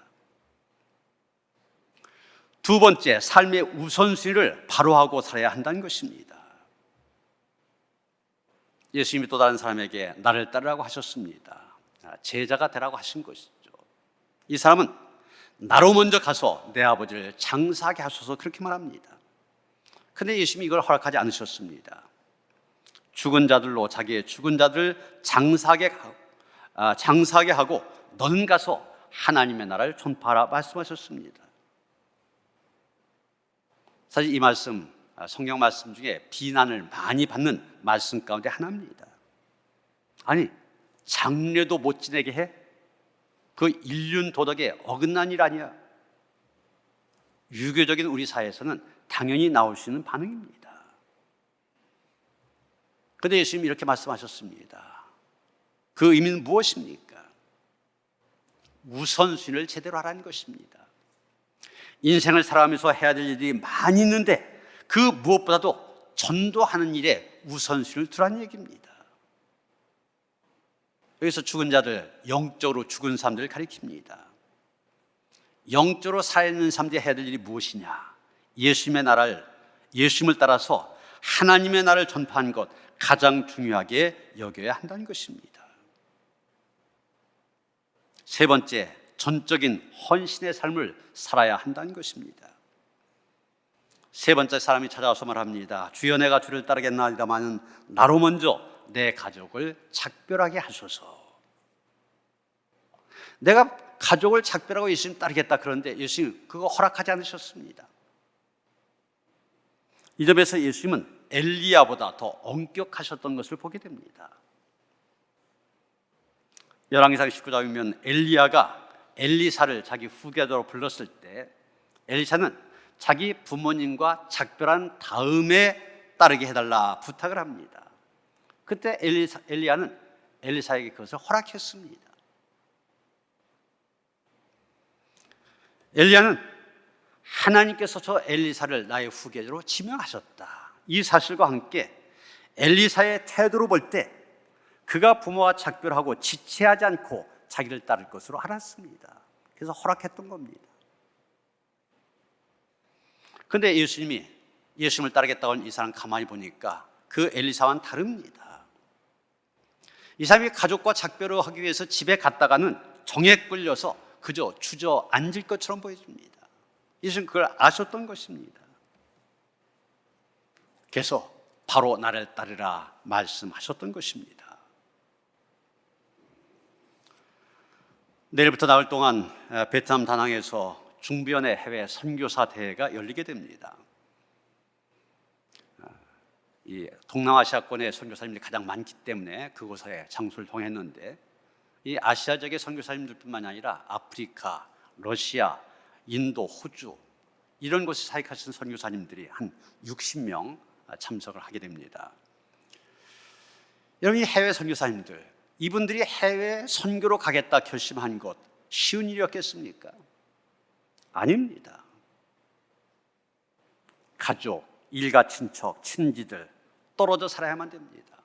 두 번째, 삶의 우선순위를 바로 하고 살아야 한다는 것입니다. 예수님이 또 다른 사람에게 나를 따르라고 하셨습니다. 제자가 되라고 하신 것이죠. 이 사람은 나로 먼저 가서 내 아버지를 장사하게 하소서 그렇게 말합니다. 그런데 예수님이 이걸 허락하지 않으셨습니다. 죽은 자들로 자기의 죽은 자들을 장사하게 하고 너는 가서 하나님의 나라를 전파하라 말씀하셨습니다. 사실 이 말씀 성경 말씀 중에 비난을 많이 받는 말씀 가운데 하나입니다. 아니 장례도 못 지내게 해? 그 인륜 도덕에 어긋난 일 아니야? 유교적인 우리 사회에서는 당연히 나올 수 있는 반응입니다. 그런데 예수님이 이렇게 말씀하셨습니다. 그 의미는 무엇입니까? 우선순위를 제대로 하라는 것입니다. 인생을 살아가면서 해야 될 일이 많이 있는데 그 무엇보다도 전도하는 일에 우선순위를 두라는 얘기입니다. 여기서 죽은 자들, 영적으로 죽은 사람들을 가리킵니다. 영적으로 살아있는 사람들이 해야 될 일이 무엇이냐? 예수님을 따라서 하나님의 나라를 전파하는 것, 가장 중요하게 여겨야 한다는 것입니다. 세 번째, 전적인 헌신의 삶을 살아야 한다는 것입니다. 세 번째 사람이 찾아와서 말합니다. 주여, 내가 주를 따르겠나이다마는 나로 먼저 내 가족을 작별하게 하소서. 내가 가족을 작별하고 예수님 따르겠다 그러는데 예수님 그거 허락하지 않으셨습니다. 이 점에서 예수님은 엘리야보다 더 엄격하셨던 것을 보게 됩니다. 열왕기상 19장에 보면 엘리야가 엘리사를 자기 후계자로 불렀을 때 엘리사는 자기 부모님과 작별한 다음에 따르게 해달라 부탁을 합니다. 그때 엘리야는 엘리사에게 그것을 허락했습니다. 엘리야는 하나님께서 저 엘리사를 나의 후계자로 지명하셨다. 이 사실과 함께 엘리사의 태도로 볼 때 그가 부모와 작별하고 지체하지 않고 자기를 따를 것으로 알았습니다. 그래서 허락했던 겁니다. 그런데 예수님을 따르겠다고 하는 이 사람 가만히 보니까 그 엘리사와는 다릅니다. 이 사람이 가족과 작별을 하기 위해서 집에 갔다가는 정에 끌려서 그저 주저앉을 것처럼 보여집니다. 예수님은 그걸 아셨던 것입니다. 그래서 바로 나를 따르라 말씀하셨던 것입니다. 내일부터 나흘 동안 베트남 다낭에서 중비원의 해외 선교사 대회가 열리게 됩니다. 이 동남아시아권의 선교사님들이 가장 많기 때문에 그곳에 장소를 정했는데 이 아시아 지역의 선교사님들뿐만 아니라 아프리카, 러시아, 인도, 호주 이런 곳에 사역하시는 선교사님들이 한 60명 참석을 하게 됩니다. 여러분, 이 해외 선교사님들, 이분들이 해외 선교로 가겠다 결심한 것 쉬운 일이었겠습니까? 아닙니다. 가족, 일가 친척, 친지들 떨어져 살아야만 됩니다.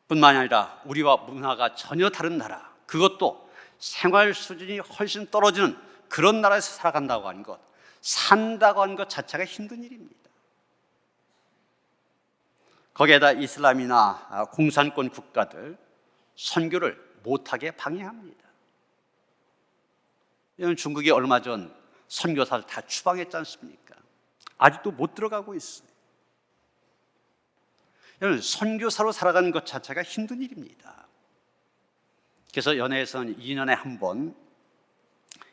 뿐만 아니라 우리와 문화가 전혀 다른 나라, 그것도 생활 수준이 훨씬 떨어지는 그런 나라에서 살아간다고 하는 것, 산다고 하는 것 자체가 힘든 일입니다. 거기에다 이슬람이나 공산권 국가들 선교를 못하게 방해합니다. 이런 중국이 얼마 전 선교사를 다 추방했지 않습니까? 아직도 못 들어가고 있어요. 여러분, 선교사로 살아가는 것 자체가 힘든 일입니다. 그래서 연회에서는 2년에 한 번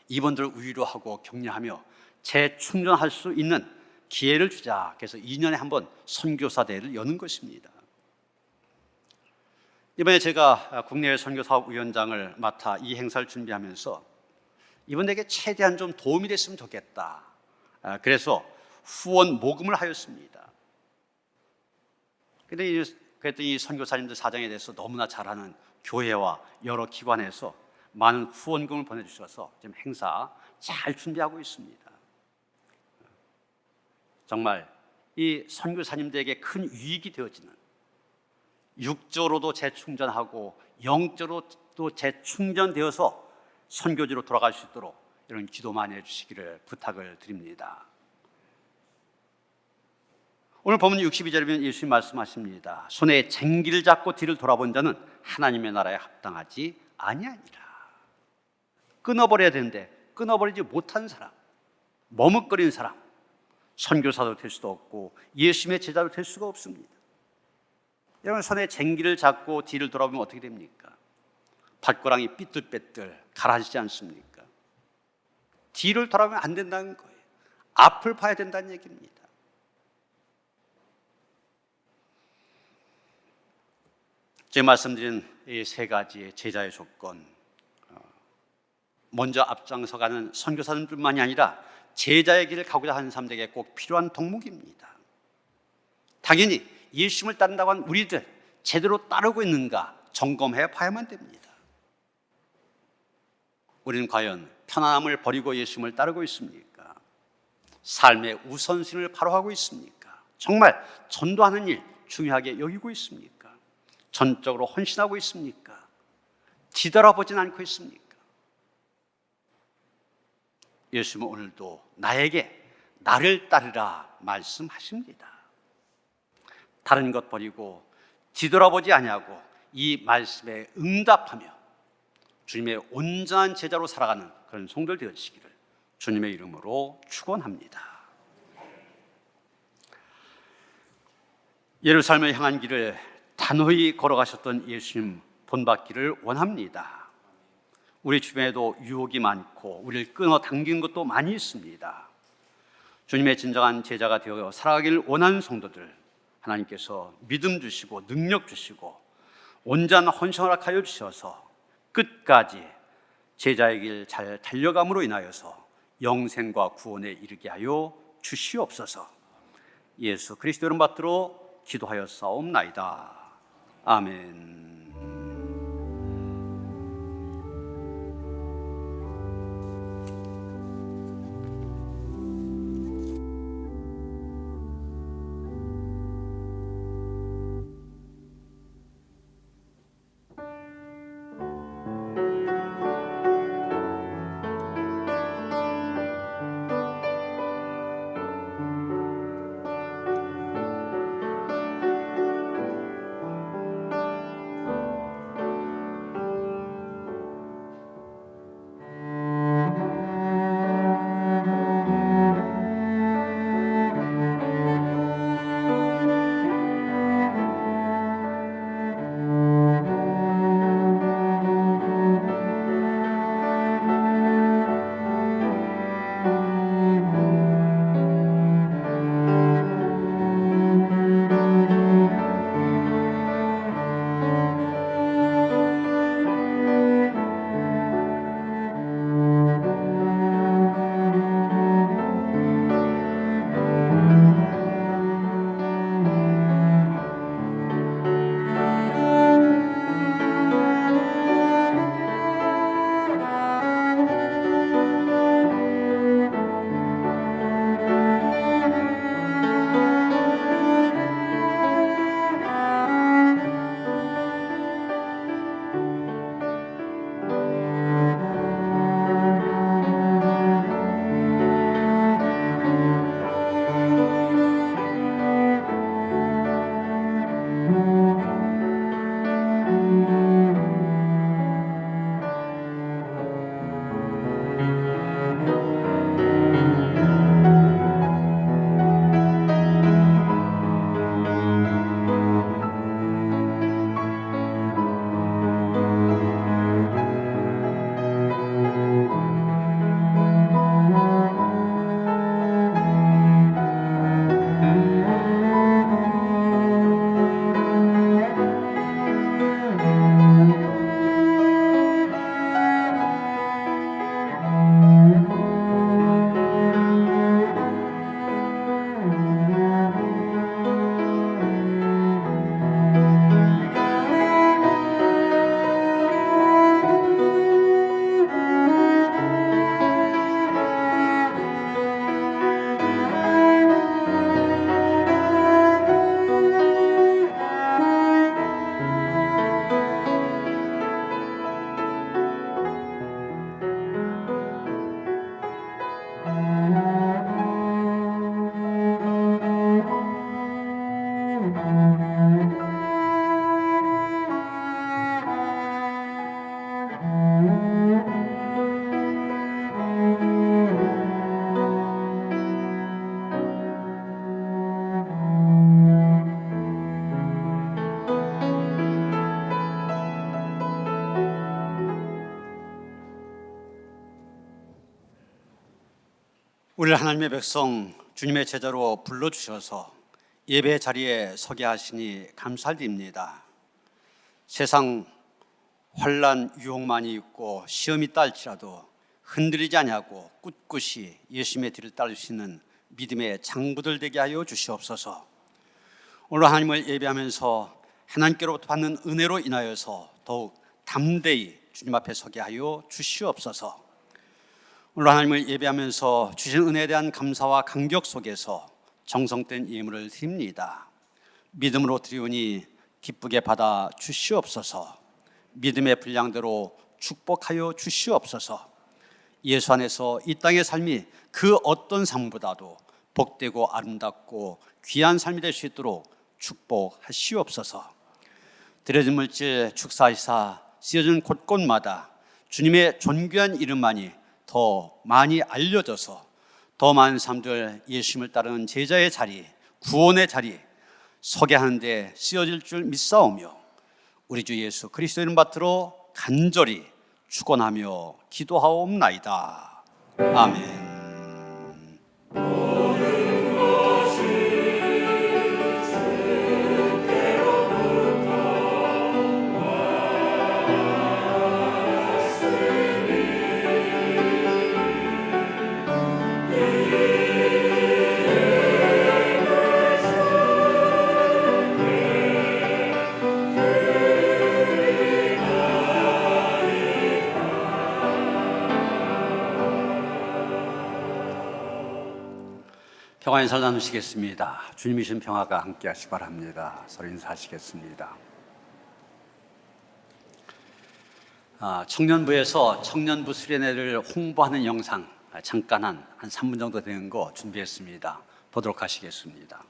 이분들을 위로하고 격려하며 재충전할 수 있는 기회를 주자. 그래서 2년에 한 번 선교사 대회를 여는 것입니다. 이번에 제가 국내외 선교사업위원장을 맡아 이 행사를 준비하면서 이분에게 최대한 좀 도움이 됐으면 좋겠다. 그래서 후원 모금을 하였습니다. 그랬더니 이 선교사님들 사정에 대해서 너무나 잘 아는 교회와 여러 기관에서 많은 후원금을 보내주셔서 지금 행사 잘 준비하고 있습니다. 정말 이 선교사님들에게 큰 유익이 되어지는, 육적으로도 재충전하고 영적으로도 재충전되어서 선교지로 돌아갈 수 있도록 이런 기도 많이 해주시기를 부탁을 드립니다. 오늘 본문 62절에 보면 예수님 말씀하십니다. 손에 쟁기를 잡고 뒤를 돌아본 자는 하나님의 나라에 합당하지 아니하니라. 끊어버려야 되는데 끊어버리지 못한 사람, 머뭇거리는 사람, 선교사도 될 수도 없고 예수님의 제자도 될 수가 없습니다. 여러분, 손에 쟁기를 잡고 뒤를 돌아보면 어떻게 됩니까? 발가락이 삐뚤빼뚤 가라앉지 않습니까? 뒤를 돌아보면 안 된다는 거예요. 앞을 봐야 된다는 얘기입니다. 제가 말씀드린 이 세 가지의 제자의 조건, 먼저 앞장서가는 선교사님뿐만이 아니라 제자의 길을 가고자 하는 사람들에게 꼭 필요한 덕목입니다. 당연히 예수님을 따른다고 한 우리들 제대로 따르고 있는가 점검해 봐야만 됩니다. 우리는 과연 편안함을 버리고 예수님을 따르고 있습니까? 삶의 우선순위를 바로 하고 있습니까? 정말 전도하는 일 중요하게 여기고 있습니까? 전적으로 헌신하고 있습니까? 뒤돌아보진 않고 있습니까? 예수님은 오늘도 나에게 나를 따르라 말씀하십니다. 다른 것 버리고 뒤돌아보지 아니하고 이 말씀에 응답하며 주님의 온전한 제자로 살아가는 그런 성도들 되시기를 주님의 이름으로 축원합니다. 예루살렘을 향한 길을 단호히 걸어가셨던 예수님 본받기를 원합니다. 우리 주변에도 유혹이 많고 우리를 끊어당기는 것도 많이 있습니다. 주님의 진정한 제자가 되어 살아가기를 원하는 성도들, 하나님께서 믿음 주시고 능력 주시고 온전한 헌신을 허락하여 주셔서 끝까지 제자의 길 잘 달려감으로 인하여서 영생과 구원에 이르게 하여 주시옵소서. 예수 그리스도 이름 받들어 기도하여 싸움나이다. 아멘. 우리 하나님의 백성 주님의 제자로 불러주셔서 예배 자리에 서게 하시니 감사드립니다. 세상 환난 유혹만이 있고 시험이 있다 할지라도 흔들리지 아니하고 꿋꿋이 예수님의 뒤를 따를 수 있는 믿음의 장부들 되게 하여 주시옵소서. 오늘 하나님을 예배하면서 하나님께로부터 받는 은혜로 인하여서 더욱 담대히 주님 앞에 서게 하여 주시옵소서. 오늘 하나님을 예배하면서 주신 은혜에 대한 감사와 감격 속에서 정성된 예물을 드립니다. 믿음으로 드리오니 기쁘게 받아 주시옵소서. 믿음의 분량대로 축복하여 주시옵소서. 예수 안에서 이 땅의 삶이 그 어떤 삶보다도 복되고 아름답고 귀한 삶이 될 수 있도록 축복하시옵소서. 드려진 물질 축사하시사 쓰여진 곳곳마다 주님의 존귀한 이름만이 더 많이 알려져서 더 많은 사람들 예수님을 따르는 제자의 자리, 구원의 자리 서게 하는데 쓰여질 줄 믿사오며 우리 주 예수 그리스도 이름 받들어 간절히 축원하며 기도하옵나이다. 아멘. 평안히 살 나누시겠습니다. 주님이신 평화가 함께 하시기 바랍니다. 서로 인사하시겠습니다. 청년부에서 청년부 수련회를 홍보하는 영상 잠깐 한 3분 정도 되는 거 준비했습니다. 보도록 하시겠습니다.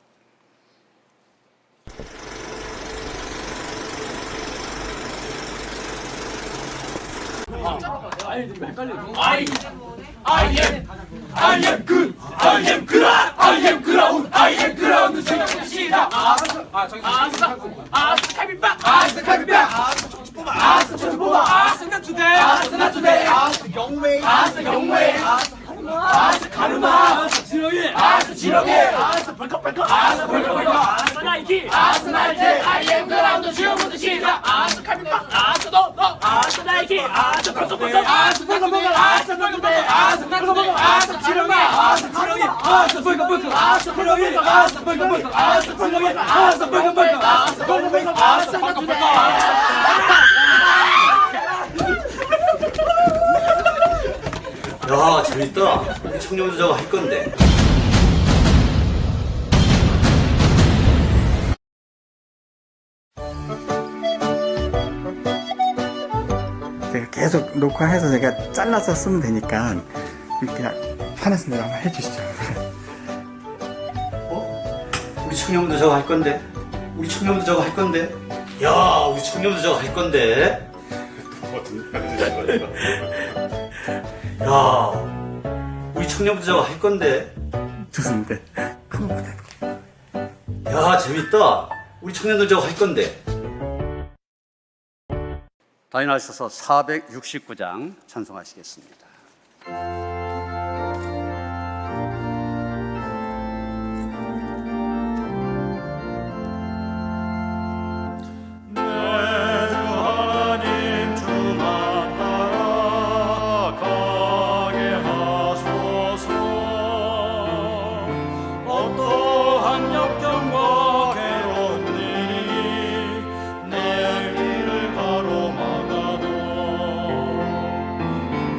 야, 재밌다. 청년도 저거 할 건데. 제가 계속 녹화해서 제가 잘라서 쓰면 되니까 그냥 하나씩 한번 해주시죠. 우리 청년도 저거 할 건데. 우리 청년도 저거 할 건데. 야, 우리 청년도 저거 할 건데. 야, 우리 청년도 저거 할 건데. 좋습니다. 한번 해볼게요. 야, 재밌다. 우리 청년들 저거 할 건데. 다니엘서 469장 찬송하시겠습니다.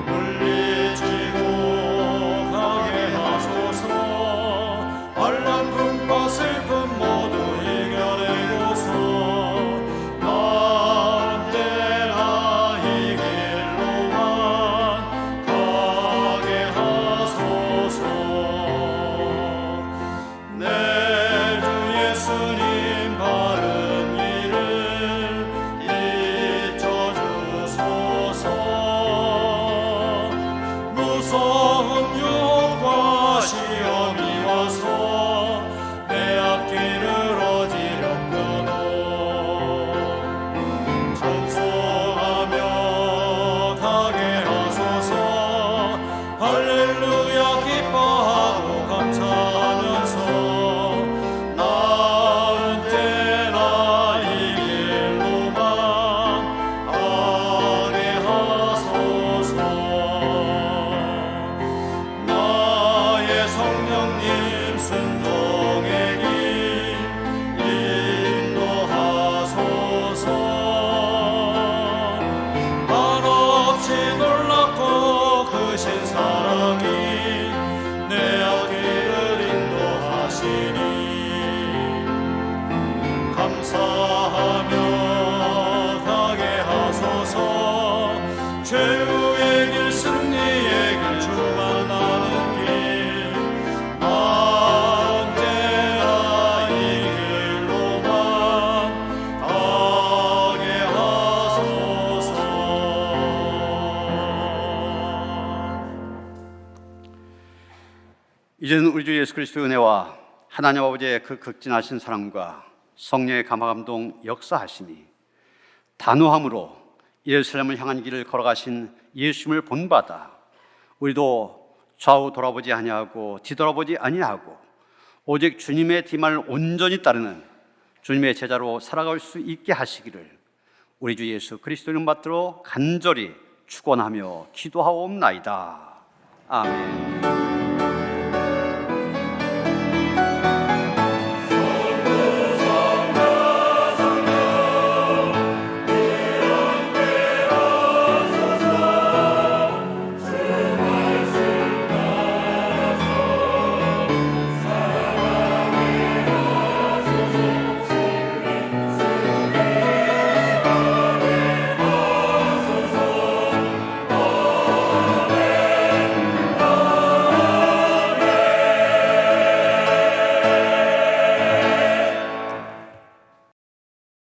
물리치고 이제는 우리 주 예수 그리스도의 은혜와 하나님 아버지의 그 극진하신 사랑과 성령의 감화감동 역사하심이 단호함으로 예루살렘을 향한 길을 걸어가신 예수님을 본받아 우리도 좌우 돌아보지 아니하고 뒤돌아보지 아니하고 오직 주님의 뒤만을 온전히 따르는 주님의 제자로 살아갈 수 있게 하시기를 우리 주 예수 그리스도 이름 받들어 간절히 축원하며 기도하옵나이다. 아멘.